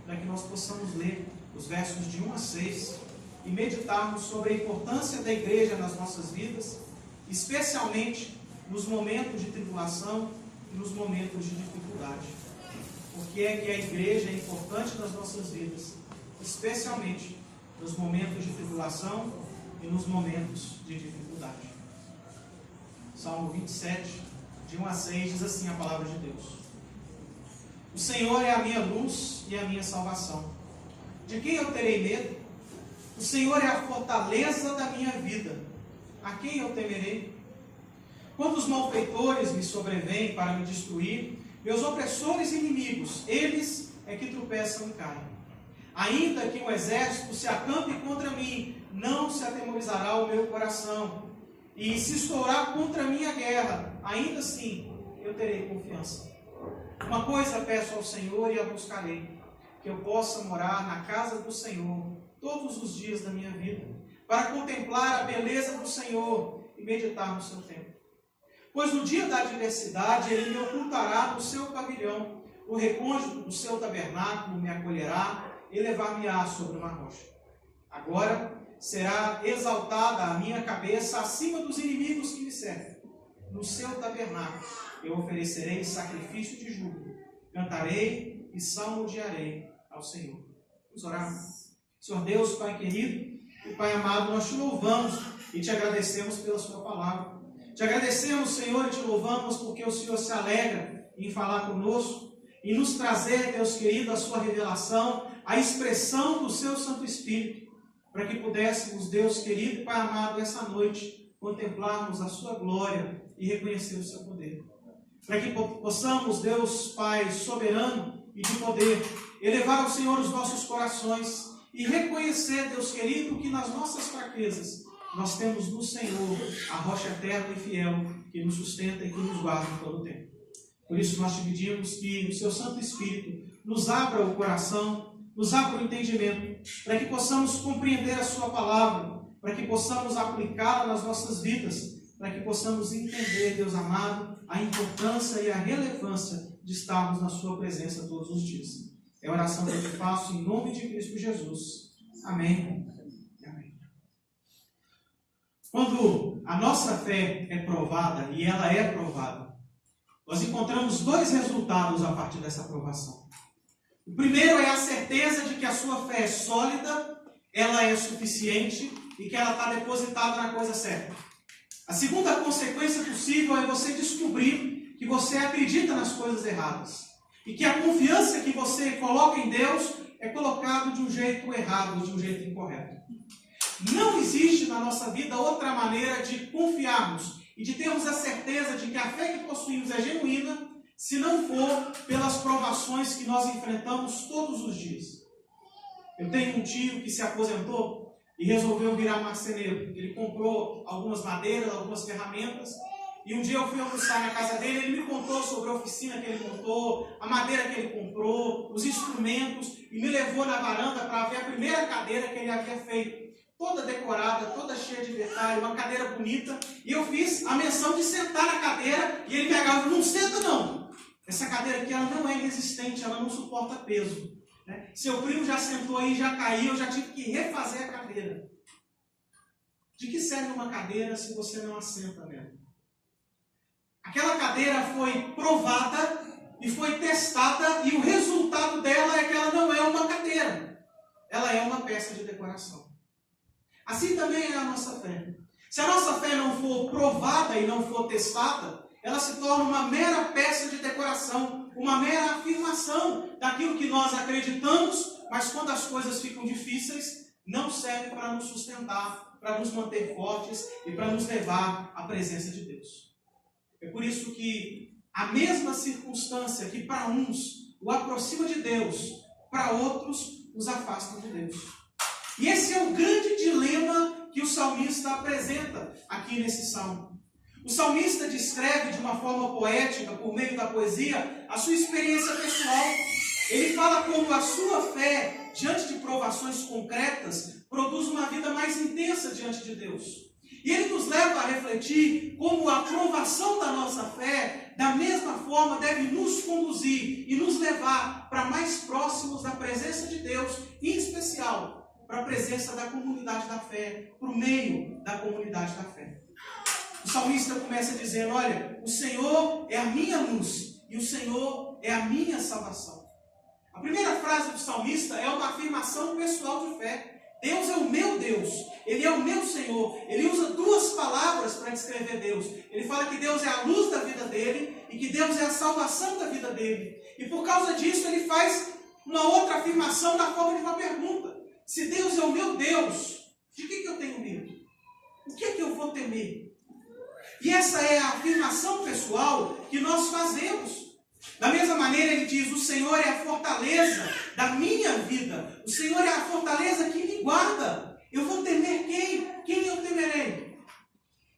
para que nós possamos ler os versos de 1 a 6 e meditarmos sobre a importância da igreja nas nossas vidas, especialmente nos momentos de tribulação e nos momentos de dificuldade. Porque é que a igreja é importante nas nossas vidas, especialmente nos momentos de tribulação e nos momentos de dificuldade. Salmo 27, de 1 a 6, diz assim a palavra de Deus: O Senhor é a minha luz e a minha salvação. De quem eu terei medo? O Senhor é a fortaleza da minha vida. A quem eu temerei? Quando os malfeitores me sobrevêm para me destruir, meus opressores e inimigos, eles é que tropeçam e caem. Ainda que um exército se acampe contra mim, não se atemorizará o meu coração. E se estourar contra mim a guerra, ainda assim eu terei confiança. Uma coisa peço ao Senhor e a buscarei, que eu possa morar na casa do Senhor todos os dias da minha vida, para contemplar a beleza do Senhor e meditar no seu templo. Pois no dia da adversidade ele me ocultará no seu pavilhão, o recôndito do seu tabernáculo me acolherá e levar-me-á sobre uma rocha. Agora será exaltada a minha cabeça acima dos inimigos que me servem. No seu tabernáculo eu oferecerei sacrifício de júbilo, cantarei e salmodiarei ao Senhor. Vamos orar. Senhor Deus, Pai querido e Pai amado, nós te louvamos e te agradecemos pela sua palavra. Te agradecemos, Senhor, e te louvamos porque o Senhor se alegra em falar conosco e nos trazer, Deus querido, a sua revelação, a expressão do seu Santo Espírito, para que pudéssemos, Deus querido e Pai amado, essa noite, contemplarmos a sua glória e reconhecer o seu poder. Para que possamos, Deus Pai soberano e de poder, elevar ao Senhor os nossos corações e reconhecer, Deus querido, que nas nossas fraquezas nós temos no Senhor a rocha eterna e fiel que nos sustenta e que nos guarda em todo o tempo. Por isso nós te pedimos que o seu Santo Espírito nos abra o coração, nos abra o entendimento, para que possamos compreender a sua palavra, para que possamos aplicá-la nas nossas vidas, para que possamos entender, Deus amado, a importância e a relevância de estarmos na sua presença todos os dias. É a oração que eu te faço em nome de Cristo Jesus. Amém. Amém. Quando a nossa fé é provada, e ela é provada, nós encontramos dois resultados a partir dessa provação. O primeiro é a certeza de que a sua fé é sólida, ela é suficiente e que ela está depositada na coisa certa. A segunda consequência possível é você descobrir que você acredita nas coisas erradas e que a confiança que você coloca em Deus é colocado de um jeito errado, de um jeito incorreto. Não existe na nossa vida outra maneira de confiarmos e de termos a certeza de que a fé que possuímos é genuína, se não for pelas provações que nós enfrentamos todos os dias. Eu tenho um tio que se aposentou e resolveu virar marceneiro. Ele comprou algumas madeiras, algumas ferramentas, e um dia eu fui almoçar na casa dele, ele me contou sobre a oficina que ele montou, a madeira que ele comprou, os instrumentos, e me levou na varanda para ver a primeira cadeira que ele havia feito. Toda decorada, toda cheia de detalhe, uma cadeira bonita, e eu fiz a menção de sentar na cadeira, e ele me agarrava: não senta não, essa cadeira aqui ela não é resistente, ela não suporta peso. Né? Seu primo já sentou aí, já caiu, eu já tive que refazer a cadeira. De que serve uma cadeira se você não assenta nela? Aquela cadeira foi provada e foi testada, e o resultado dela é que ela não é uma cadeira, ela é uma peça de decoração. Assim também é a nossa fé. Se a nossa fé não for provada e não for testada, ela se torna uma mera peça de decoração, uma mera afirmação daquilo que nós acreditamos, mas quando as coisas ficam difíceis, não serve para nos sustentar, para nos manter fortes e para nos levar à presença de Deus. É por isso que a mesma circunstância que para uns o aproxima de Deus, para outros os afasta de Deus. E esse é o grande dilema que o salmista apresenta aqui nesse salmo. O salmista descreve de uma forma poética, por meio da poesia, a sua experiência pessoal. Ele fala como a sua fé, diante de provações concretas, produz uma vida mais intensa diante de Deus. E ele nos leva a refletir como a provação da nossa fé, da mesma forma, deve nos conduzir e nos levar para mais próximos da presença para a presença da comunidade da fé, para o meio da comunidade da fé. O salmista começa dizendo: olha, o Senhor é a minha luz e o Senhor é a minha salvação. A primeira frase do salmista é uma afirmação pessoal de fé. Deus é o meu Deus, Ele é o meu Senhor. Ele usa duas palavras para descrever Deus. Ele fala que Deus é a luz da vida dele e que Deus é a salvação da vida dele. E por causa disso ele faz uma outra afirmação na forma de uma pergunta. Se Deus é o meu Deus, de que eu tenho medo? O que é que eu vou temer? E essa é a afirmação pessoal que nós fazemos. Da mesma maneira ele diz: o Senhor é a fortaleza da minha vida. O Senhor é a fortaleza que me guarda. Eu vou temer quem? Quem eu temerei?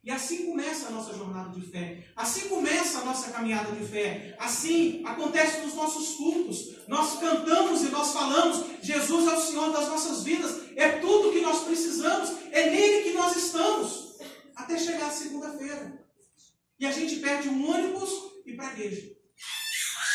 E assim começa a nossa jornada de fé. Assim começa a nossa caminhada de fé. Assim acontece nos nossos cultos. Nós cantamos e nós falamos: Jesus é o Senhor das nossas vidas. É tudo que nós precisamos. É nele que nós estamos. Até chegar a segunda-feira. E a gente perde um ônibus e pragueja.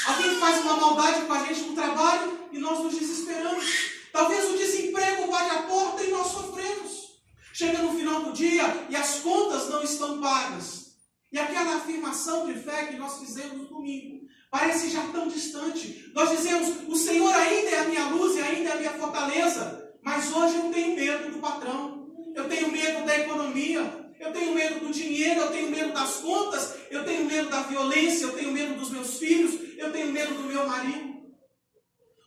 Alguém faz uma maldade com a gente no trabalho e nós nos desesperamos. Talvez o desemprego bate a porta e nós sofremos. Chega no final do dia e as contas não estão pagas. E aquela afirmação de fé que nós fizemos no domingo parece já tão distante. Nós dizemos: o Senhor ainda é a minha luz e ainda é a minha fortaleza. Mas hoje eu tenho medo do patrão. Eu tenho medo da economia. Eu tenho medo do dinheiro, eu tenho medo das contas, eu tenho medo da violência, eu tenho medo dos meus filhos, eu tenho medo do meu marido.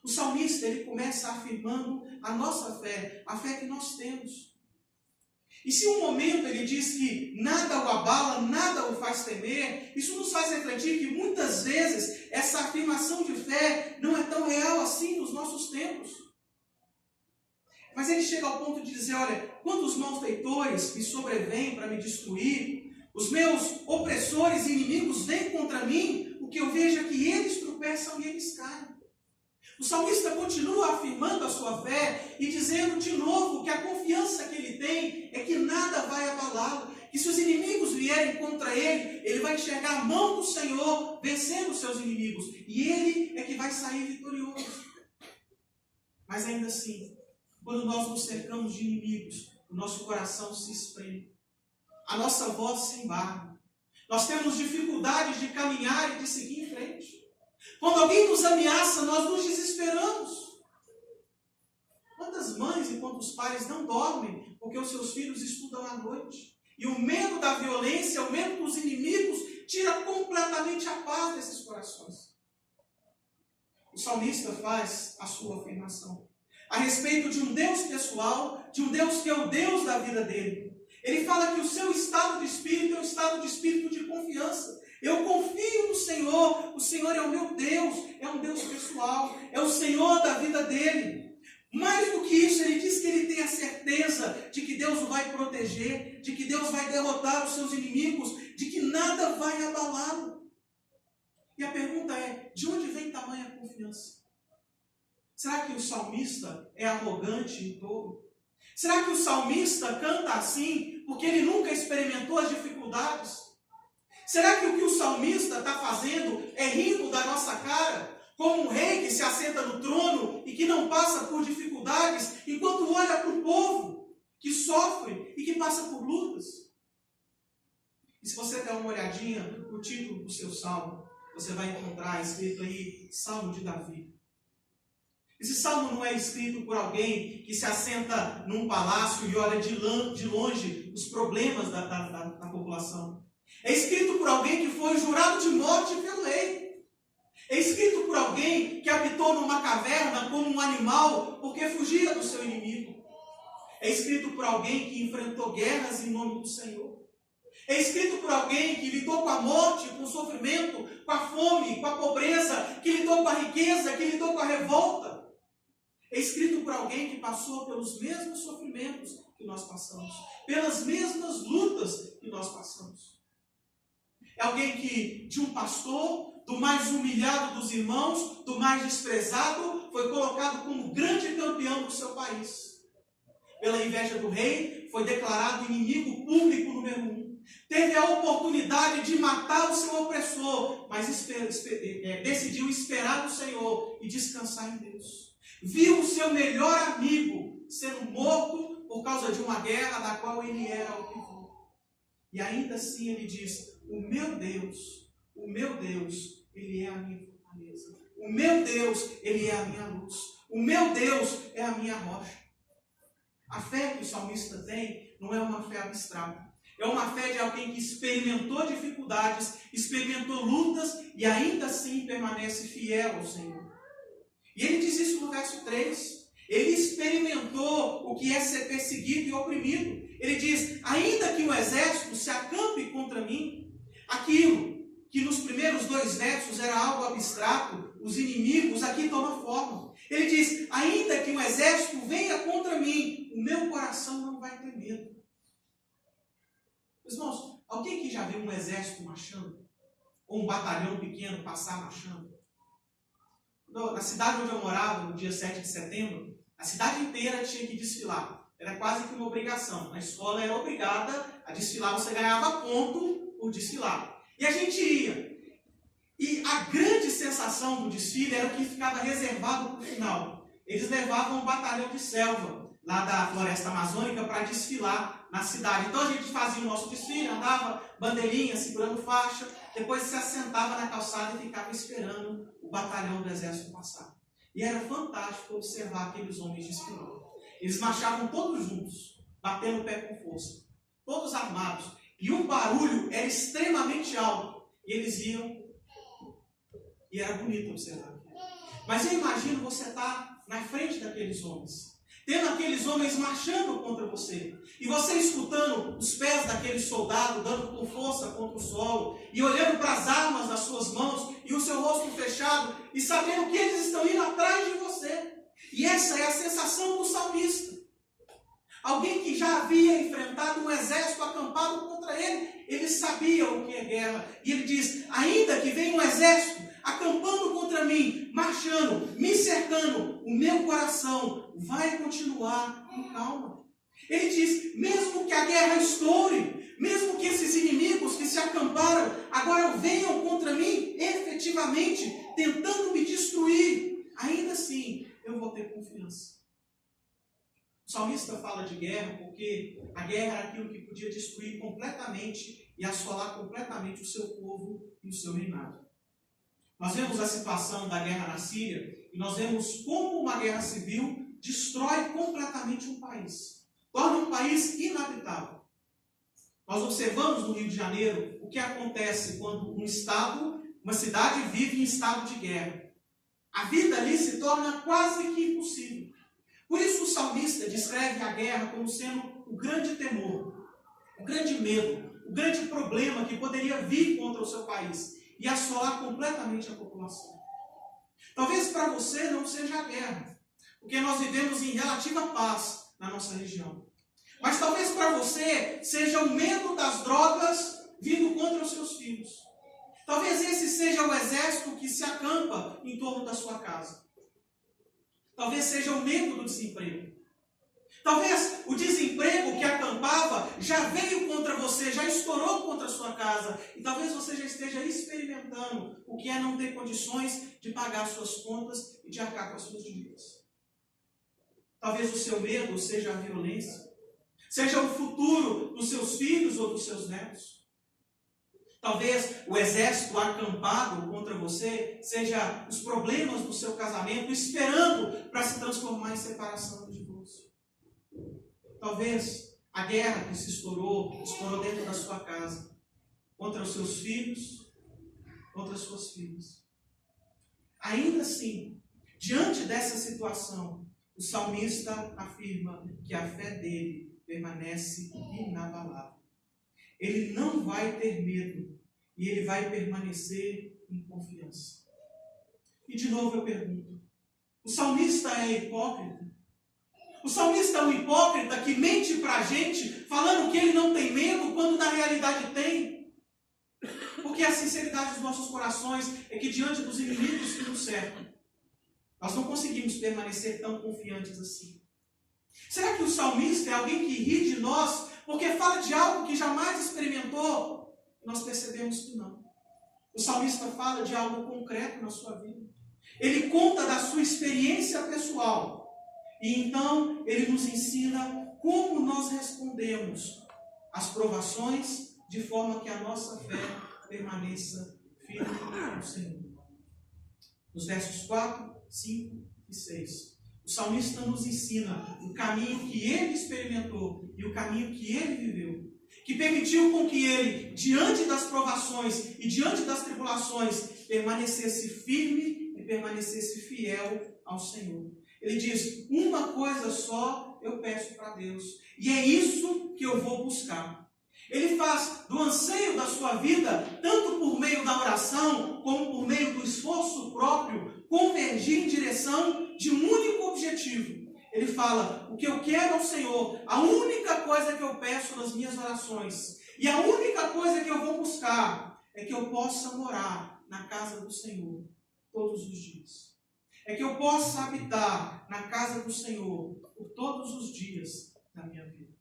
O salmista, ele começa afirmando a nossa fé, a fé que nós temos. E se um momento ele diz que nada o abala, nada o faz temer, isso nos faz refletir que muitas vezes essa afirmação de fé não é tão real assim nos nossos tempos. Mas ele chega ao ponto de dizer: olha, quando os malfeitores me sobrevêm para me destruir, os meus opressores e inimigos vêm contra mim, o que eu vejo é que eles tropeçam e eles caem. O salmista continua afirmando a sua fé e dizendo de novo que a confiança que ele tem é que nada vai abalá-lo, que se os inimigos vierem contra ele, ele vai enxergar a mão do Senhor vencendo os seus inimigos, e ele é que vai sair vitorioso. Mas ainda assim, quando nós nos cercamos de inimigos, o nosso coração se espreme, a nossa voz se embarga, nós temos dificuldade de caminhar e de seguir em frente. Quando alguém nos ameaça, nós nos desesperamos. Quantas mães e quantos pais não dormem porque os seus filhos estudam à noite? E o medo da violência, o medo dos inimigos, tira completamente a paz desses corações. O salmista faz a sua afirmação a respeito de um Deus pessoal, de um Deus que é o Deus da vida dele. Ele fala que o seu estado de espírito é um estado de espírito de confiança. Eu confio no Senhor, o Senhor é o meu Deus, é um Deus pessoal, é o Senhor da vida dele. Mais do que isso, ele diz que ele tem a certeza de que Deus o vai proteger, de que Deus vai derrotar os seus inimigos, de que nada vai abalá-lo. E a pergunta é: de onde vem tamanha confiança? Será que o salmista é arrogante e tolo? Será que o salmista canta assim porque ele nunca experimentou as dificuldades? Será que o que o salmista está fazendo é rindo da nossa cara, como um rei que se assenta no trono e que não passa por dificuldades, enquanto olha para o povo que sofre e que passa por lutas? E se você der uma olhadinha no título do seu salmo, você vai encontrar escrito aí Salmo de Davi. Esse salmo não é escrito por alguém que se assenta num palácio e olha de longe os problemas da população. É escrito por alguém que foi jurado de morte pelo rei. É escrito por alguém que habitou numa caverna como um animal porque fugia do seu inimigo. É escrito por alguém que enfrentou guerras em nome do Senhor. É escrito por alguém que lidou com a morte, com o sofrimento, com a fome, com a pobreza, que lidou com a riqueza, que lidou com a revolta. É escrito por alguém que passou pelos mesmos sofrimentos que nós passamos, pelas mesmas lutas que nós passamos. É alguém que, de um pastor, do mais humilhado dos irmãos, do mais desprezado, foi colocado como grande campeão do seu país. Pela inveja do rei, foi declarado inimigo público número 1. Teve a oportunidade de matar o seu opressor, mas decidiu esperar no Senhor e descansar em Deus. Viu o seu melhor amigo sendo morto por causa de uma guerra da qual ele era o pivô. E ainda assim ele diz: o meu Deus, ele é a minha fortaleza. O meu Deus, ele é a minha luz. O meu Deus é a minha rocha. A fé que o salmista tem não é uma fé abstrata. É uma fé de alguém que experimentou dificuldades, experimentou lutas e ainda assim permanece fiel ao Senhor. E ele diz isso no verso 3. Ele experimentou o que é ser perseguido e oprimido. Ele diz: ainda que o exército se acampe contra mim, aquilo que nos primeiros 2 versos era algo abstrato, os inimigos, aqui toma forma. Ele diz: ainda que um exército venha contra mim, o meu coração não vai ter medo. Irmãos, alguém que já viu um exército marchando? Ou um batalhão pequeno passar marchando? Na cidade onde eu morava, no dia 7 de setembro, a cidade inteira tinha que desfilar. Era quase que uma obrigação. A escola era obrigada a desfilar, você ganhava ponto por desfilar. E a gente ia. E a grande sensação do desfile era o que ficava reservado para o final. Eles levavam um batalhão de selva, lá da floresta amazônica, para desfilar na cidade. Então a gente fazia o nosso desfile, andava bandeirinha, segurando faixa, depois se assentava na calçada e ficava esperando o batalhão do exército passar. E era fantástico observar aqueles homens desfilando. Eles marchavam todos juntos, batendo o pé com força, todos armados. E o barulho era extremamente alto. E eles iam, e era bonito observar. Mas eu imagino você estar na frente daqueles homens, tendo aqueles homens marchando contra você, e você escutando os pés daquele soldado dando com força contra o solo, e olhando para as armas das suas mãos, e o seu rosto fechado, e sabendo que eles estão indo atrás de você. E essa é a sensação do salmista. Alguém que já havia enfrentado um exército acampado contra ele, ele sabia o que é guerra. E ele diz: ainda que venha um exército acampando contra mim, marchando, me cercando, o meu coração vai continuar em calma. Ele diz: mesmo que a guerra estoure, mesmo que esses inimigos que se acamparam agora venham contra mim, efetivamente, tentando me destruir, ainda assim eu vou ter confiança. O salmista fala de guerra porque a guerra era aquilo que podia destruir completamente e assolar completamente o seu povo e o seu reinado. Nós vemos a situação da guerra na Síria e nós vemos como uma guerra civil destrói completamente um país, torna um país inabitável. Nós observamos no Rio de Janeiro o que acontece quando um estado, uma cidade vive em estado de guerra. A vida ali se torna quase que impossível. Por isso o salmista descreve a guerra como sendo o grande temor, o grande medo, o grande problema que poderia vir contra o seu país e assolar completamente a população. Talvez para você não seja a guerra, porque nós vivemos em relativa paz na nossa região. Mas talvez para você seja o medo das drogas vindo contra os seus filhos. Talvez esse seja o exército que se acampa em torno da sua casa. Talvez seja o medo do desemprego. Talvez o desemprego que acampava já veio contra você, já estourou contra a sua casa. E talvez você já esteja experimentando o que é não ter condições de pagar suas contas e de arcar com as suas dívidas. Talvez o seu medo seja a violência, seja o futuro dos seus filhos ou dos seus netos. Talvez o exército acampado contra você seja os problemas do seu casamento, esperando para se transformar em separação e divórcio. Talvez a guerra que se estourou dentro da sua casa, contra os seus filhos, contra as suas filhas. Ainda assim, diante dessa situação, o salmista afirma que a fé dele permanece inabalável. Ele não vai ter medo e ele vai permanecer em confiança. E de novo eu pergunto, o salmista é hipócrita? O salmista é um hipócrita que mente para a gente, falando que ele não tem medo, quando na realidade tem? Porque a sinceridade dos nossos corações é que diante dos inimigos que nos cercam, nós não conseguimos permanecer tão confiantes assim. Será que o salmista é alguém que ri de nós porque fala de algo que jamais experimentou? Nós percebemos que não. O salmista fala de algo concreto na sua vida. Ele conta da sua experiência pessoal. E então ele nos ensina como nós respondemos às provações, de forma que a nossa fé permaneça firme no Senhor. Nos versos 4, 5 e 6. O salmista nos ensina o caminho que ele experimentou e o caminho que ele viveu, que permitiu com que ele, diante das provações e diante das tribulações, permanecesse firme e permanecesse fiel ao Senhor. Ele diz: uma coisa só eu peço para Deus, e é isso que eu vou buscar. Ele faz do anseio da sua vida, tanto por meio da oração, como por meio do esforço próprio, convergir em direção de um único objetivo. Ele fala: o que eu quero ao Senhor, a única coisa que eu peço nas minhas orações, e a única coisa que eu vou buscar, é que eu possa morar na casa do Senhor todos os dias. É que eu possa habitar na casa do Senhor por todos os dias da minha vida.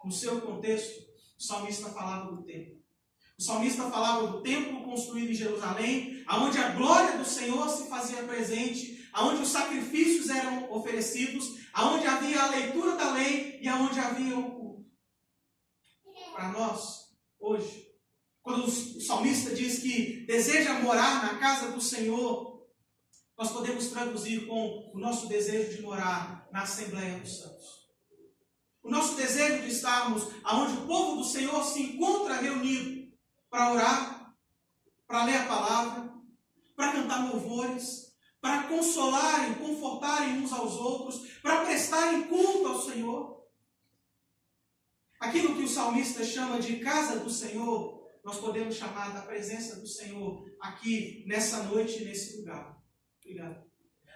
No seu contexto, o salmista falava do templo. O salmista falava do templo construído em Jerusalém, onde a glória do Senhor se fazia presente, onde os sacrifícios eram oferecidos, onde havia a leitura da lei e onde havia o culto. Para nós, hoje, quando o salmista diz que deseja morar na casa do Senhor, nós podemos traduzir com o nosso desejo de morar na Assembleia dos Santos. O nosso desejo de estarmos onde o povo do Senhor se encontra reunido para orar, para ler a palavra, para cantar louvores, para consolarem, confortarem uns aos outros, para prestarem culto ao Senhor. Aquilo que o salmista chama de casa do Senhor, nós podemos chamar da presença do Senhor aqui, nessa noite, nesse lugar. Obrigado.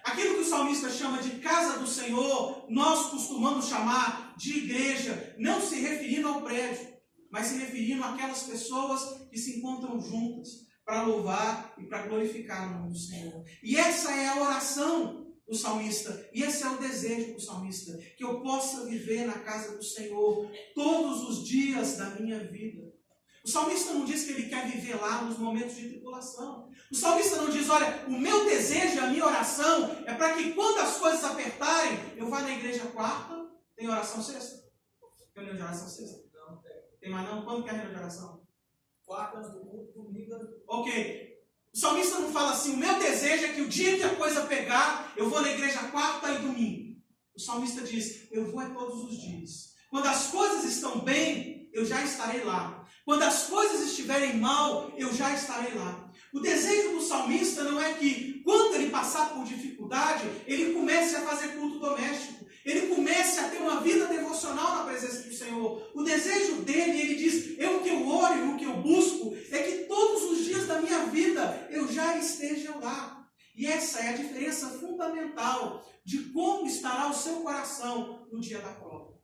Aquilo que o salmista chama de casa do Senhor, nós costumamos chamar de igreja, não se referindo ao prédio, mas se referindo àquelas pessoas que se encontram juntas para louvar e para glorificar o nome do Senhor. E essa é a oração do salmista, e esse é o desejo do salmista, que eu possa viver na casa do Senhor todos os dias da minha vida. O salmista não diz que ele quer viver lá nos momentos de tribulação. O salmista não diz: olha, o meu desejo, a minha oração é para que quando as coisas apertarem, eu vá na igreja quarta. Tem oração sexta? Tem reunião de oração sexta? Não, tem. Tem mais não? Quando que é a reunião de oração? Quarta, domingo. Ok. O salmista não fala assim: o meu desejo é que o dia que a coisa pegar, eu vou na igreja quarta e domingo. O salmista diz: eu vou todos os dias. Quando as coisas estão bem, eu já estarei lá. Quando as coisas estiverem mal, eu já estarei lá. O desejo do salmista não é que, quando ele passar por dificuldade, ele comece a fazer culto doméstico. Ele comece a ter uma vida devocional na presença do Senhor. O desejo dele, ele diz: o que eu oro e o que eu busco é que todos os dias da minha vida eu já esteja lá. E essa é a diferença fundamental de como estará o seu coração no dia da prova.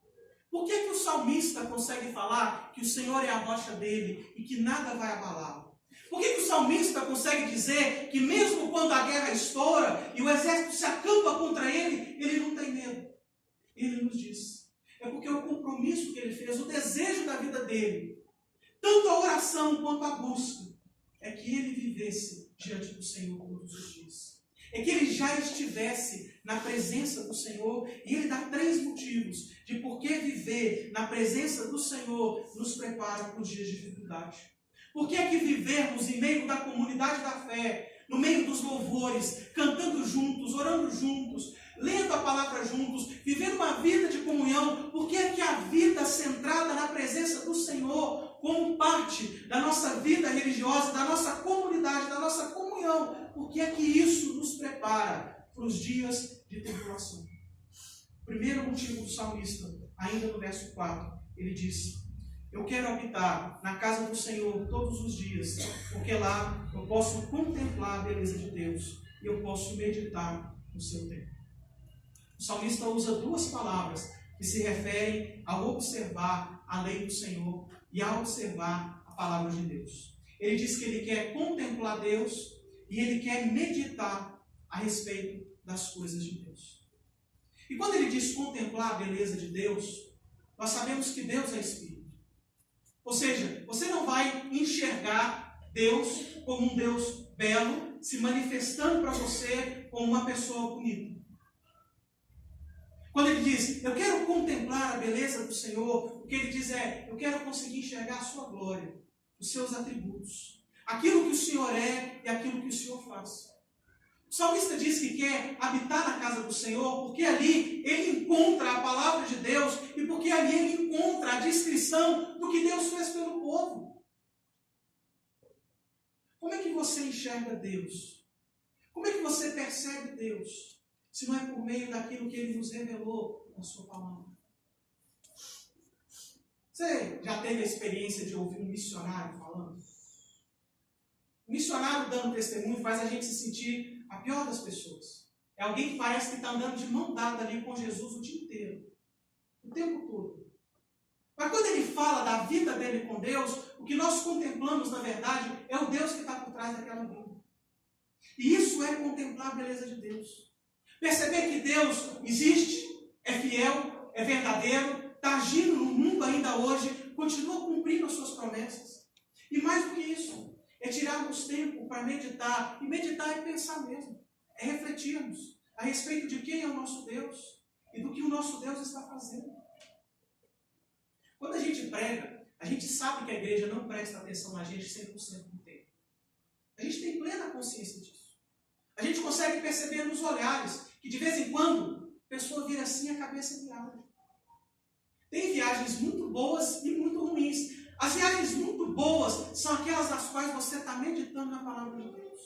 Por que o salmista consegue falar que o Senhor é a rocha dele e que nada vai abalá-lo? Por que o salmista consegue dizer que mesmo quando a guerra estoura e o exército se acampa contra ele, ele não tem medo? Ele nos diz: é porque o compromisso que ele fez, o desejo da vida dele, tanto a oração quanto a busca, é que ele vivesse diante do Senhor todos os dias. É que ele já estivesse na presença do Senhor. E ele dá 3 motivos de por que viver na presença do Senhor nos prepara para os dias de dificuldade. Por que é que vivermos em meio da comunidade da fé, no meio dos louvores, cantando juntos, orando juntos, lendo a palavra juntos, vivendo uma vida de comunhão? Por que é que a vida centrada na presença do Senhor, como parte da nossa vida religiosa, da nossa comunidade, da nossa comunhão, por que é que isso nos prepara para os dias de tribulação? O primeiro motivo do salmista, ainda no verso 4, ele diz: eu quero habitar na casa do Senhor todos os dias, porque lá eu posso contemplar a beleza de Deus e eu posso meditar no seu tempo. O salmista usa 2 palavras que se referem a observar a lei do Senhor e a observar a palavra de Deus. Ele diz que ele quer contemplar Deus e ele quer meditar a respeito das coisas de Deus. E quando ele diz contemplar a beleza de Deus, nós sabemos que Deus é Espírito. Ou seja, você não vai enxergar Deus como um Deus belo, se manifestando para você como uma pessoa bonita. Quando ele diz, eu quero contemplar a beleza do Senhor, o que ele diz é, eu quero conseguir enxergar a sua glória, os seus atributos, aquilo que o Senhor é e aquilo que o Senhor faz. O salmista diz que quer habitar na casa do Senhor, porque ali ele encontra a palavra de Deus e porque ali ele encontra a descrição do que Deus fez pelo povo. Como é que você enxerga Deus? Como é que você percebe Deus? Se não é por meio daquilo que Ele nos revelou na sua palavra. Você já teve a experiência de ouvir um missionário falando? O missionário dando testemunho faz a gente se sentir a pior das pessoas. É alguém que parece que está andando de mão dada ali com Jesus o dia inteiro. O tempo todo. Mas quando ele fala da vida dele com Deus, o que nós contemplamos, na verdade, é o Deus que está por trás daquela vida. E isso é contemplar a beleza de Deus. Perceber que Deus existe, é fiel, é verdadeiro, está agindo no mundo ainda hoje, continua cumprindo as suas promessas. E mais do que isso, é tirarmos tempo para meditar. E meditar é pensar mesmo. É refletirmos a respeito de quem é o nosso Deus e do que o nosso Deus está fazendo. Quando a gente prega, a gente sabe que a igreja não presta atenção na gente 100% do tempo. A gente tem plena consciência disso. A gente consegue perceber nos olhares que de vez em quando a pessoa vira assim e a cabeça viaja. Tem viagens muito boas e muito ruins. As viagens muito boas são aquelas nas quais você está meditando na palavra de Deus.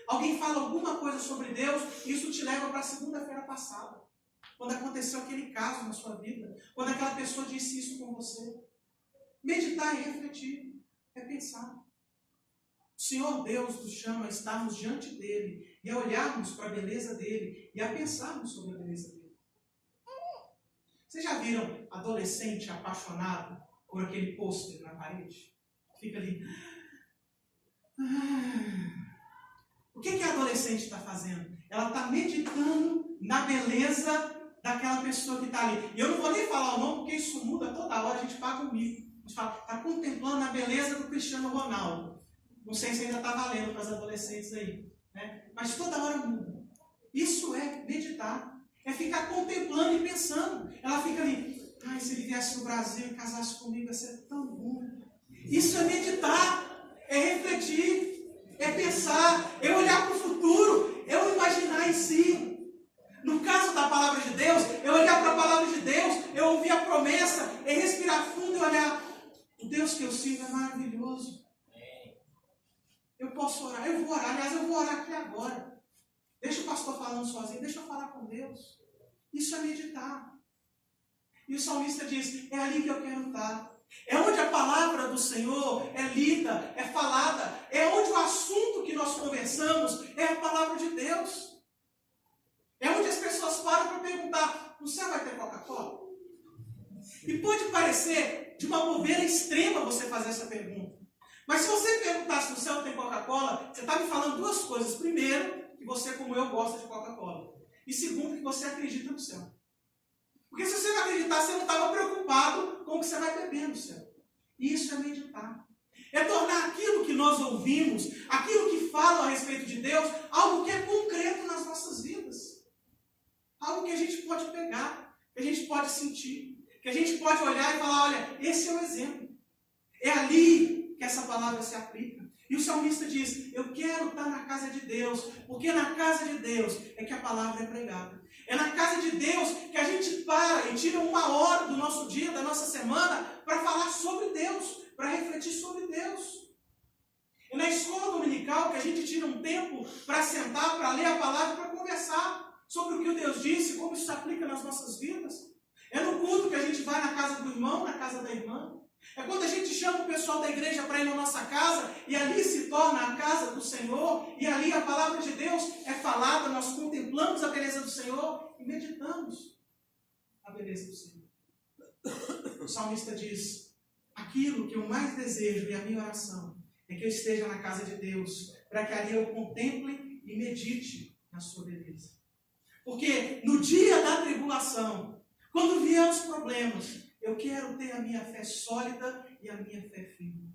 Alguém fala alguma coisa sobre Deus e isso te leva para a segunda-feira passada. Quando aconteceu aquele caso na sua vida. Quando aquela pessoa disse isso com você. Meditar e refletir. É pensar. O Senhor Deus nos chama a estarmos diante dele e a olharmos para a beleza dele e a pensarmos sobre a beleza dele. Vocês já viram adolescente apaixonado por aquele pôster na parede? Fica ali. O que a adolescente está fazendo? Ela está meditando na beleza daquela pessoa que está ali. E eu não vou nem falar o nome, porque isso muda toda hora, a gente paga um mico. A gente fala, está contemplando a beleza do Cristiano Ronaldo. Não sei se ainda está valendo para as adolescentes aí. Né? Mas toda hora muda. Isso é meditar. É ficar contemplando e pensando. Ela fica ali, ai, se ele viesse no Brasil e casasse comigo, ia ser tão bom. Isso é meditar. É refletir. É pensar. É olhar para o futuro. É o imaginar em si. No caso da palavra de Deus, é olhar para a palavra de Deus, é ouvir a promessa, é respirar fundo e olhar. O Deus que eu sirvo é maravilhoso. Eu posso orar, eu vou orar, aliás, eu vou orar aqui agora. Deixa o pastor falando sozinho, deixa eu falar com Deus. Isso é meditar. E o salmista diz, é ali que eu quero estar. É onde a palavra do Senhor é lida, é falada. É onde o assunto que nós conversamos é a palavra de Deus. É onde as pessoas param para perguntar, no céu vai ter Coca-Cola? E pode parecer de uma bobeira extrema você fazer essa pergunta. Mas se você perguntar se no céu tem Coca-Cola, você está me falando duas coisas. Primeiro, que você, como eu, gosta de Coca-Cola. E segundo, que você acredita no céu. Porque se você não acreditar, você não estava preocupado com o que você vai beber no céu. E isso é meditar. É tornar aquilo que nós ouvimos, aquilo que fala a respeito de Deus, algo que é concreto nas nossas vidas. Algo que a gente pode pegar, que a gente pode sentir, que a gente pode olhar e falar, olha, esse é o exemplo. É ali que essa palavra se aplica. E o salmista diz, eu quero estar na casa de Deus, porque na casa de Deus é que a palavra é pregada. É na casa de Deus que a gente para e tira uma hora do nosso dia, da nossa semana, para falar sobre Deus, para refletir sobre Deus. É na escola dominical que a gente tira um tempo para sentar, para ler a palavra, para conversar sobre o que o Deus disse, como isso se aplica nas nossas vidas. É no culto que a gente vai na casa do irmão, na casa da irmã. É quando a gente chama o pessoal da igreja para ir na nossa casa e ali se torna a casa do Senhor e ali a palavra de Deus é falada, nós contemplamos a beleza do Senhor e meditamos a beleza do Senhor. O salmista diz, aquilo que eu mais desejo e a minha oração é que eu esteja na casa de Deus para que ali eu contemple e medite na sua beleza. Porque no dia da tribulação, quando vier os problemas, eu quero ter a minha fé sólida e a minha fé firme.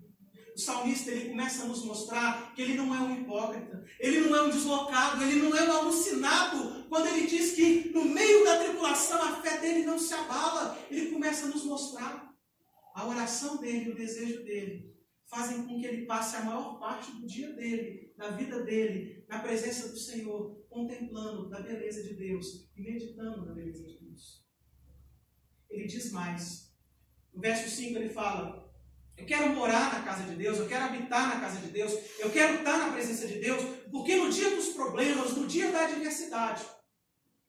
O salmista, ele começa a nos mostrar que ele não é um hipócrita, ele não é um deslocado, ele não é um alucinado, quando ele diz que no meio da tribulação, tribulação, a fé dele não se abala. Ele começa a nos mostrar. A oração dele, o desejo dele, fazem com que ele passe a maior parte do dia dele, da vida dele, na presença do Senhor, contemplando a beleza de Deus e meditando na beleza de Deus. Ele diz mais. No verso 5 ele fala: eu quero morar na casa de Deus, eu quero habitar na casa de Deus, eu quero estar na presença de Deus, porque no dia dos problemas, no dia da adversidade,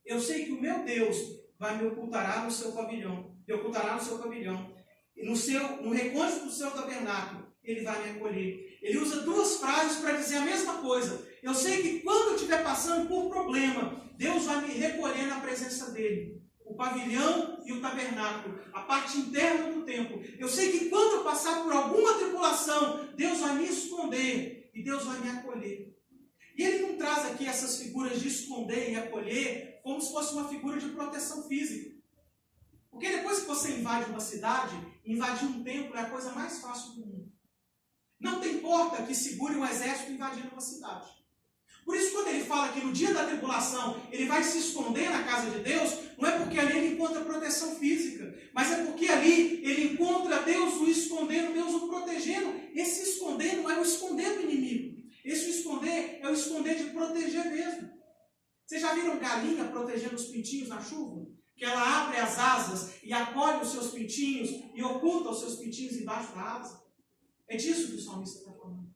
eu sei que o meu Deus me ocultará no seu pavilhão, e no recôndito do seu tabernáculo, ele vai me acolher. Ele usa duas frases para dizer a mesma coisa. Eu sei que quando eu estiver passando por problema, Deus vai me recolher na presença dele. O pavilhão e o tabernáculo, a parte interna do templo. Eu sei que quando eu passar por alguma tribulação, Deus vai me esconder e Deus vai me acolher. E ele não traz aqui essas figuras de esconder e acolher como se fosse uma figura de proteção física. Porque depois que você invade uma cidade, invadir um templo é a coisa mais fácil do mundo. Não tem porta que segure um exército invadindo uma cidade. Por isso, quando ele fala que no dia da tribulação ele vai se esconder na casa de Deus, não é porque ali ele encontra proteção física, mas é porque ali ele encontra Deus o escondendo, Deus o protegendo. Esse esconder não é o esconder do inimigo. Esse esconder é o esconder de proteger mesmo. Vocês já viram galinha protegendo os pintinhos na chuva? Que ela abre as asas e acolhe os seus pintinhos e oculta os seus pintinhos embaixo da asa. É disso que o salmista está falando.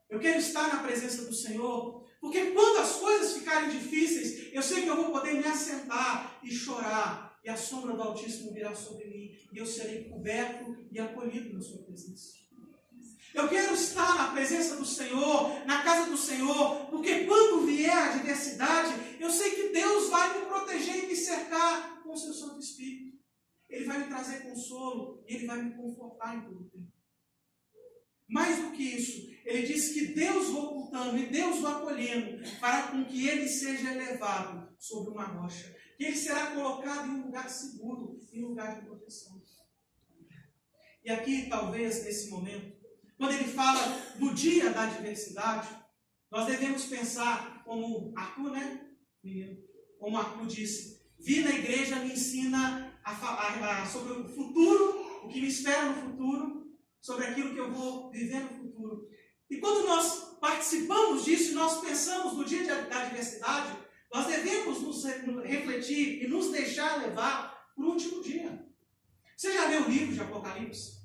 Eu quero estar na presença do Senhor, porque quando as coisas ficarem difíceis, eu sei que eu vou poder me assentar e chorar, e a sombra do Altíssimo virá sobre mim, e eu serei coberto e acolhido na sua presença. Eu quero estar na presença do Senhor, na casa do Senhor, porque quando vier a adversidade, eu sei que Deus vai me proteger e me cercar com o seu Santo Espírito. Ele vai me trazer consolo e Ele vai me confortar em todo o tempo. Mais do que isso, ele diz que Deus o ocultando e Deus o acolhendo, fará com que ele seja elevado sobre uma rocha, que ele será colocado em um lugar seguro, em um lugar de proteção. E aqui, talvez, nesse momento, quando ele fala do dia da adversidade, nós devemos pensar como Arthur, né? Como Arthur disse, vir na igreja me ensina sobre o futuro, o que me espera no futuro, sobre aquilo que eu vou viver no futuro. E quando nós participamos disso, nós pensamos no dia da adversidade, nós devemos nos refletir e nos deixar levar para o último dia. Você já leu o livro de Apocalipse?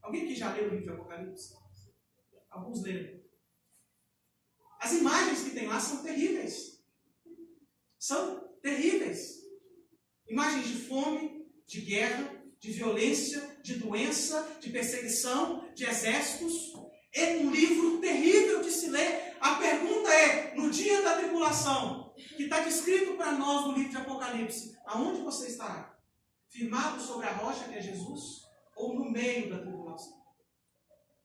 Alguém que já leu o livro de Apocalipse? Alguns leram. As imagens que tem lá são terríveis. São terríveis. Imagens de fome, de guerra, de violência, de doença, de perseguição, de exércitos. É um livro terrível de se ler. A pergunta é, no dia da tribulação, que está descrito para nós no livro de Apocalipse, aonde você estará? Firmado sobre a rocha que é Jesus? Ou no meio da tribulação?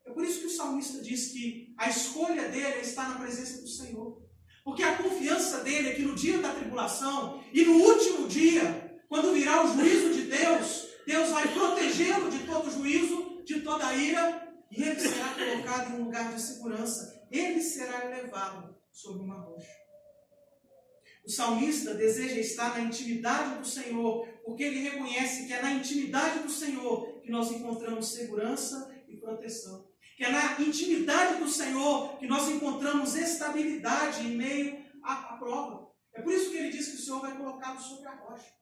É por isso que o salmista diz que a escolha dele é estar na presença do Senhor. Porque a confiança dele é que no dia da tribulação e no último dia, quando virá o juízo de Deus, Deus vai protegê-lo de todo juízo, de toda ira, e ele será colocado em um lugar de segurança. Ele será elevado sobre uma rocha. O salmista deseja estar na intimidade do Senhor, porque ele reconhece que é na intimidade do Senhor que nós encontramos segurança e proteção. Que é na intimidade do Senhor que nós encontramos estabilidade em meio à prova. É por isso que ele diz que o Senhor vai colocá-lo sobre a rocha.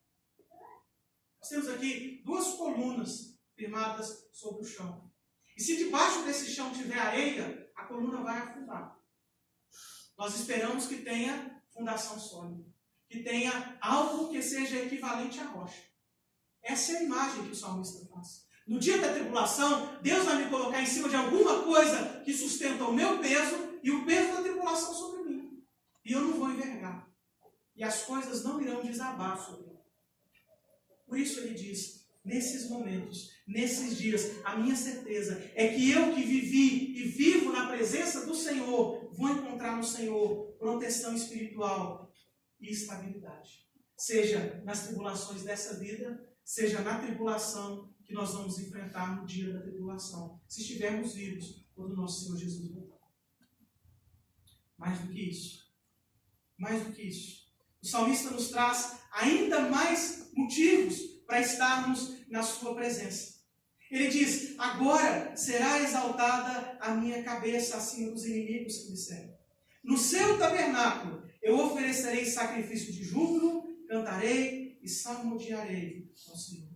Nós temos aqui duas colunas firmadas sobre o chão. E se debaixo desse chão tiver areia, a coluna vai afundar. Nós esperamos que tenha fundação sólida, que tenha algo que seja equivalente à rocha. Essa é a imagem que o salmista faz. No dia da tribulação, Deus vai me colocar em cima de alguma coisa que sustenta o meu peso e o peso da tribulação sobre mim. E eu não vou envergar. E as coisas não irão desabar sobre mim. Por isso ele diz, nesses momentos, nesses dias, a minha certeza é que eu que vivi e vivo na presença do Senhor, vou encontrar no Senhor proteção espiritual e estabilidade. Seja nas tribulações dessa vida, seja na tribulação que nós vamos enfrentar no dia da tribulação, se estivermos vivos quando o nosso Senhor Jesus voltar. Mais do que isso, O salmista nos traz ainda mais motivos para estarmos na sua presença. Ele diz: agora será exaltada a minha cabeça acima dos inimigos que me servem. No seu tabernáculo eu oferecerei sacrifício de júbilo, cantarei e salmodiarei ao Senhor.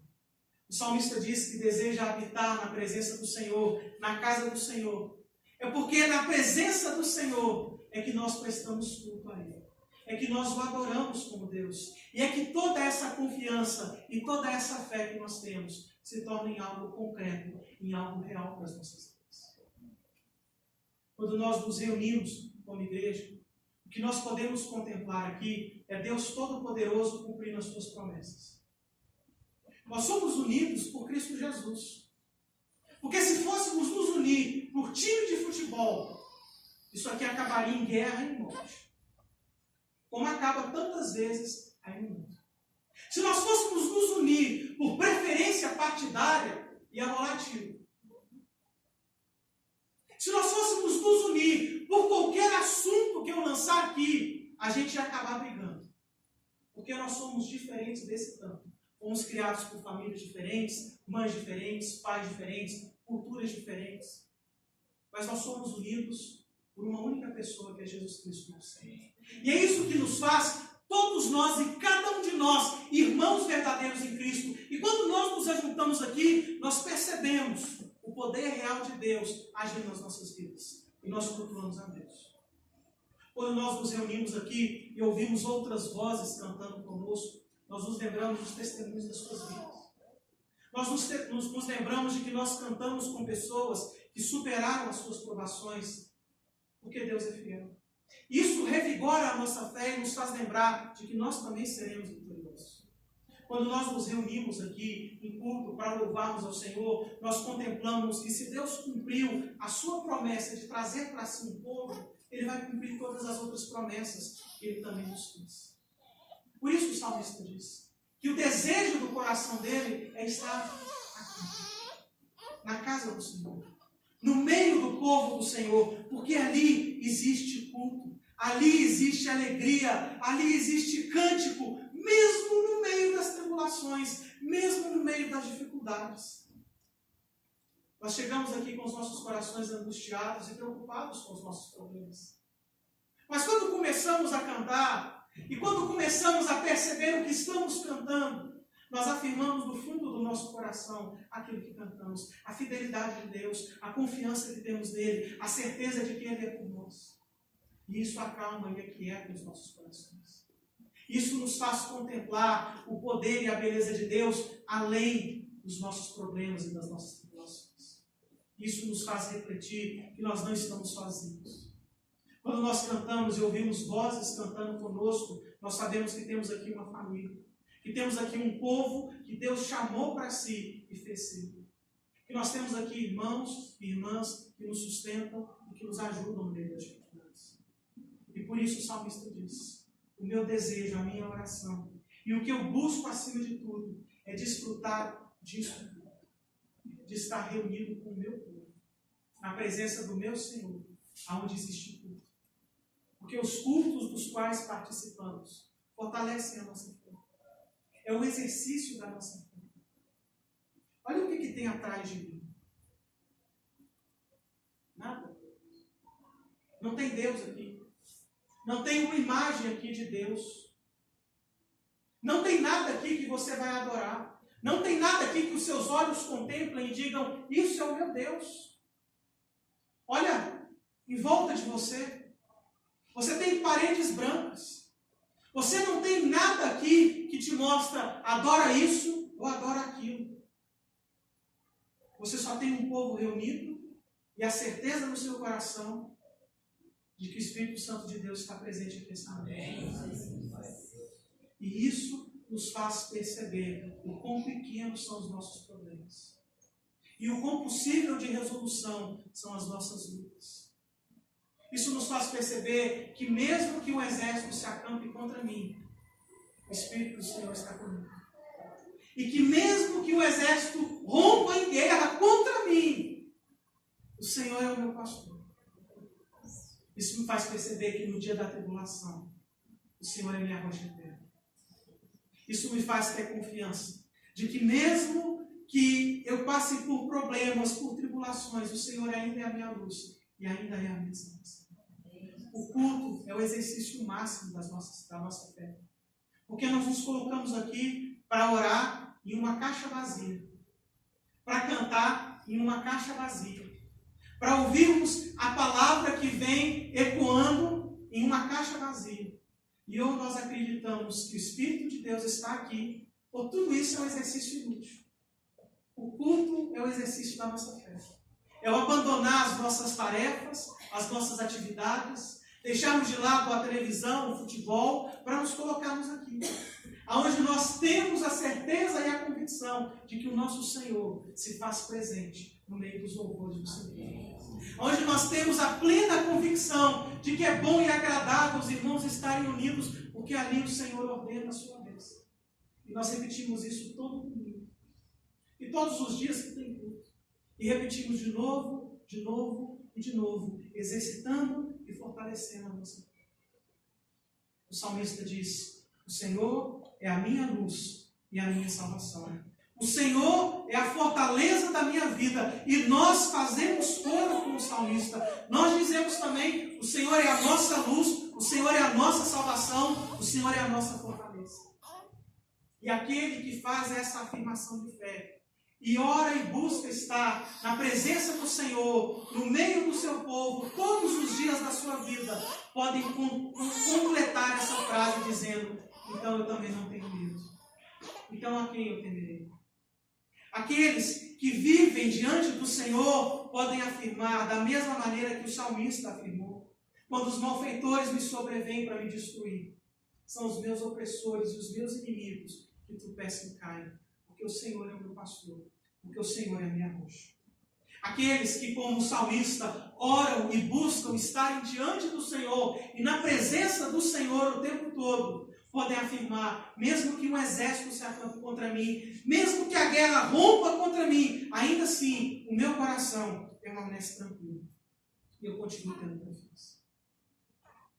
O salmista diz que deseja habitar na presença do Senhor, na casa do Senhor. É porque na presença do Senhor é que nós prestamos culto a Ele. É que nós o adoramos como Deus. E é que toda essa confiança e toda essa fé que nós temos se torna em algo concreto, em algo real para as nossas vidas. Quando nós nos reunimos como igreja, o que nós podemos contemplar aqui é Deus Todo-Poderoso cumprindo as suas promessas. Nós somos unidos por Cristo Jesus. Porque se fôssemos nos unir por time de futebol, isso aqui acabaria em guerra e em morte. Como acaba tantas vezes aí no mundo. Se nós fôssemos nos unir por preferência partidária, ia rolar tiro. Se nós fôssemos nos unir por qualquer assunto que eu lançar aqui, a gente ia acabar brigando. Porque nós somos diferentes desse tanto. Fomos criados por famílias diferentes, mães diferentes, pais diferentes, culturas diferentes. Mas nós somos unidos por uma única pessoa, que é Jesus Cristo, nosso Senhor. E é isso que nos faz, todos nós e cada um de nós, irmãos verdadeiros em Cristo. E quando nós nos ajuntamos aqui, nós percebemos o poder real de Deus agindo nas nossas vidas. E nós cultuamos a Deus. Quando nós nos reunimos aqui e ouvimos outras vozes cantando conosco, nós nos lembramos dos testemunhos das suas vidas. Nós nos lembramos de que nós cantamos com pessoas que superaram as suas provações, porque Deus é fiel. Isso revigora a nossa fé e nos faz lembrar de que nós também seremos vitoriosos. Quando nós nos reunimos aqui em culto para louvarmos ao Senhor, nós contemplamos que se Deus cumpriu a sua promessa de trazer para si um povo, Ele vai cumprir todas as outras promessas que Ele também nos fez. Por isso o salmista diz que o desejo do coração dele é estar aqui, na casa do Senhor, no meio do povo do Senhor, porque ali existe culto, ali existe alegria, ali existe cântico, mesmo no meio das tribulações, mesmo no meio das dificuldades. Nós chegamos aqui com os nossos corações angustiados e preocupados com os nossos problemas. Mas quando começamos a cantar, e quando começamos a perceber o que estamos cantando, nós afirmamos do fundo do nosso coração aquilo que cantamos, a fidelidade de Deus, a confiança que temos nele, a certeza de que Ele é por nós. E isso acalma e aquieta os nossos corações. Isso nos faz contemplar o poder e a beleza de Deus além dos nossos problemas e das nossas tribulações. Isso nos faz refletir que nós não estamos sozinhos. Quando nós cantamos e ouvimos vozes cantando conosco, nós sabemos que temos aqui uma família, que temos aqui um povo que Deus chamou para si e fez seu. Que nós temos aqui irmãos e irmãs que nos sustentam e que nos ajudam no meio das dificuldades. E por isso o salmista diz: o meu desejo, a minha oração, e o que eu busco acima de tudo, é desfrutar disso, de estar reunido com o meu povo, na presença do meu Senhor, aonde existe culto. Porque os cultos dos quais participamos fortalecem a nossa fé. É o exercício da nossa fé. Olha o que tem atrás de mim. Nada. Não tem Deus aqui. Não tem uma imagem aqui de Deus. Não tem nada aqui que você vai adorar. Não tem nada aqui que os seus olhos contemplem e digam: isso é o meu Deus. Olha, em volta de você, você tem paredes brancas. Você não tem nada aqui que te mostra adora isso ou adora aquilo. Você só tem um povo reunido e a certeza no seu coração de que o Espírito Santo de Deus está presente aqui nessa noite. E isso nos faz perceber o quão pequenos são os nossos problemas. E o quão possível de resolução são as nossas lutas. Isso nos faz perceber que mesmo que o exército se acampe contra mim, o Espírito do Senhor está comigo. E que mesmo que o exército rompa em guerra contra mim, o Senhor é o meu pastor. Isso me faz perceber que no dia da tribulação, o o Senhor é minha rocha eterna. Isso me faz ter confiança de que mesmo que eu passe por problemas, por tribulações, o Senhor ainda é a minha luz e ainda é a minha salvação. O culto é o exercício máximo da nossa fé. Porque nós nos colocamos aqui para orar em uma caixa vazia, para cantar em uma caixa vazia, para ouvirmos a palavra que vem ecoando em uma caixa vazia. E ou nós acreditamos que o Espírito de Deus está aqui, ou tudo isso é um exercício inútil. O culto é o exercício da nossa fé. É o abandonar as nossas tarefas, as nossas atividades, deixarmos de lado a televisão, o futebol, para nos colocarmos aqui. Onde nós temos a certeza e a convicção de que o nosso Senhor se faz presente no meio dos louvores do Senhor. Onde nós temos a plena convicção de que é bom e agradável os irmãos estarem unidos, porque ali o Senhor ordena a sua vez. E nós repetimos isso todo domingo. E todos os dias que tem culto. E repetimos de novo, de novo e de novo, exercitando e fortalecendo a nossa fé. O salmista diz: o Senhor é a minha luz e a minha salvação. O Senhor é a fortaleza da minha vida. E nós fazemos coro com o salmista. Nós dizemos também: o Senhor é a nossa luz, o Senhor é a nossa salvação, o Senhor é a nossa fortaleza. E aquele que faz essa afirmação de fé e ora e busca estar na presença do Senhor, no meio do seu povo, todos os dias da sua vida, podem completar essa frase dizendo: então eu também não tenho medo. Então a quem eu temerei? Aqueles que vivem diante do Senhor podem afirmar da mesma maneira que o salmista afirmou: quando os malfeitores me sobrevêm para me destruir, são os meus opressores e os meus inimigos que tropeçam e caem, porque o Senhor é o meu pastor, porque o Senhor é a minha rocha. Aqueles que, como o salmista, oram e buscam estarem diante do Senhor e na presença do Senhor o tempo todo, podem afirmar: mesmo que um exército se acampe contra mim, mesmo que a guerra rompa contra mim, ainda assim o meu coração permanece tranquilo e eu continuo tendo confiança.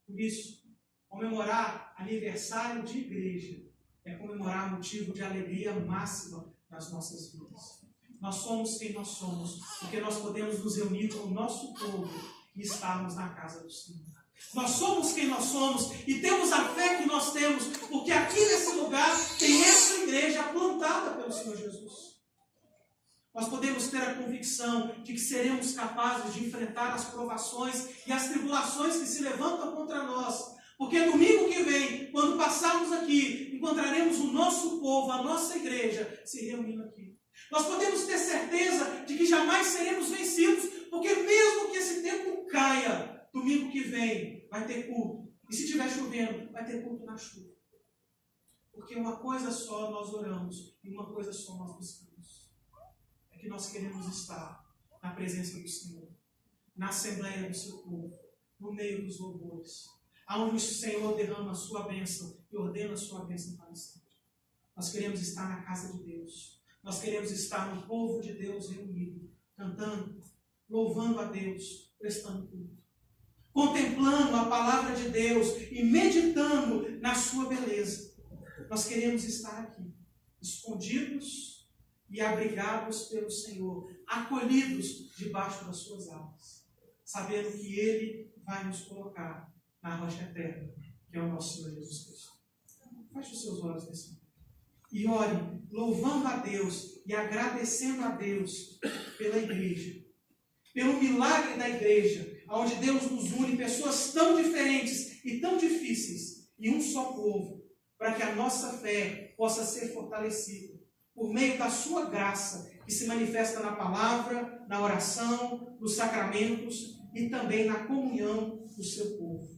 Por isso, comemorar aniversário de igreja é comemorar motivo de alegria máxima nas nossas vidas. Nós somos quem nós somos, porque nós podemos nos reunir com o nosso povo e estarmos na casa do Senhor. Nós somos quem nós somos e temos a fé que nós temos, porque aqui nesse lugar tem essa igreja plantada pelo Senhor Jesus. Nós podemos ter a convicção de que seremos capazes de enfrentar as provações e as tribulações que se levantam contra nós. Porque domingo que vem, quando passarmos aqui, encontraremos o nosso povo, a nossa igreja, se reunindo aqui. Nós podemos ter certeza de que jamais seremos vencidos, porque mesmo que esse tempo caia, domingo que vem vai ter culto. E se estiver chovendo, vai ter culto na chuva. Porque uma coisa só nós oramos e uma coisa só nós buscamos. É que nós queremos estar na presença do Senhor, na assembleia do seu povo, no meio dos louvores, aonde o Senhor derrama a sua bênção e ordena a sua bênção para sempre. Nós queremos estar na casa de Deus. Nós queremos estar no povo de Deus reunido, cantando, louvando a Deus, prestando culto, contemplando a palavra de Deus e meditando na sua beleza. Nós queremos estar aqui, escondidos e abrigados pelo Senhor, acolhidos debaixo das suas asas, sabendo que Ele vai nos colocar na rocha eterna, que é o nosso Senhor Jesus Cristo. Feche os seus olhos nesse momento e ore, louvando a Deus e agradecendo a Deus pela igreja, pelo milagre da igreja, onde Deus nos une, pessoas tão diferentes e tão difíceis, em um só povo, para que a nossa fé possa ser fortalecida por meio da sua graça, que se manifesta na palavra, na oração, nos sacramentos e também na comunhão do seu povo.